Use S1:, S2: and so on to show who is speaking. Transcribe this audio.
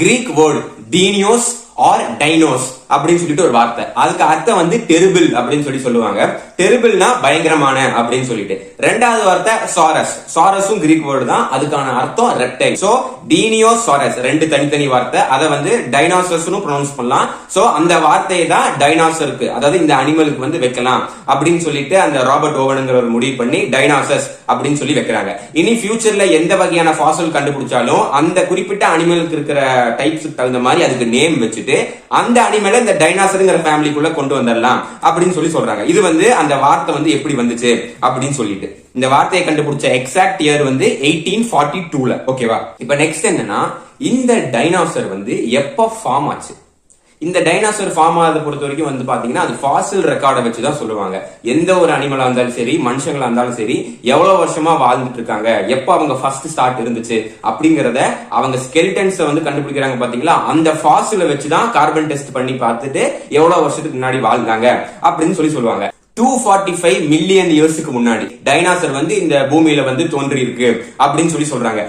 S1: Greek word டீனியோஸ் R dinos அப்படின்னு சொல்லிட்டு ஒரு வார்த்தை. அதுக்கு அர்த்தம் வந்து டெரிபிள் அப்படின்னு சொல்லுவாங்க. டெரிபிள்னா பயங்கரமான அப்படின்னு சொல்லிட்டு. ரெண்டாவது வார்த்தை சாரஸ். சாரஸும் கிரீக் வேர்டு தான். அதுக்கான அர்த்தம் ரெப்டைல். சோ டீனியோஸ் சாரஸ் ரெண்டு தனித்தனி வார்த்தை. அதை வந்து டைனோசர்ஸ்னு ப்ரொனவுன்ஸ் பண்ணலாம். சோ அந்த வார்த்தையை தான் டைனோசருக்கு, அதாவது இந்த அனிமலுக்கு வந்து வைக்கலாம் அப்படின்னு சொல்லிட்டு அந்த ராபர்ட் ஓவனுங்கிறவர் முடிவு பண்ணி டைனோசர்ஸ் அப்படின்னு சொல்லி வைக்கிறாங்க. இனி ஃபியூச்சர்ல எந்த வகையான ஃபாசில் கண்டுபிடிச்சாலும் அந்த குறிப்பிட்ட அனிமலுக்கு இருக்கிற டைப்ஸுக்கு தகுந்த மாதிரி அதுக்கு நேம் வச்சுட்டு அந்த அனிமலை இந்த டைனோசர்ங்கிற ஃபேமிலிக்குள்ள கொண்டு வந்துடலாம் அப்படின்னு சொல்றாங்க. இது வந்து அந்த வார்த்தை வந்து எப்படி வந்துச்சு அப்படின்னு சொல்லிட்டு இந்த வார்த்தையை கண்டுபிடிச்ச எக்ஸாக்ட் இயர் வந்து 1842ல. ஓகேவா? இப்ப நெக்ஸ்ட் என்னன்னா, இந்த டைனோசர் வந்து எப்ப ஃபார்ம் ஆச்சு? இந்த டைனோசர் ஃபார்ம் ஆகிறத பொறுத்த வரைக்கும் வந்து பாத்தீங்கன்னா அது ஃபாசில் ரெக்கார்டை வச்சுதான் சொல்லுவாங்க. எந்த ஒரு அனிமலா இருந்தாலும் சரி, மனுஷங்களா இருந்தாலும் சரி, எவ்வளவு வருஷமா வாழ்ந்துட்டு இருக்காங்க, எப்ப அவங்க ஃபர்ஸ்ட் ஸ்டார்ட் இருந்துச்சு அப்படிங்கறத அவங்க ஸ்கெலிட்டன்ஸ் வந்து கண்டுபிடிக்கிறாங்க பாத்தீங்களா, அந்த ஃபாசில வச்சுதான் கார்பன் டெஸ்ட் பண்ணி பார்த்துட்டு எவ்வளவு வருஷத்துக்கு முன்னாடி வாழ்ந்தாங்க அப்படின்னு சொல்லுவாங்க. 245 மில்லியன் இயர்ஸ்க்கு முன்னாடி டைனோசர் வந்து இந்த பூமியில வந்து தோன்றி இருக்கு அப்படின்னு சொல்றாங்க.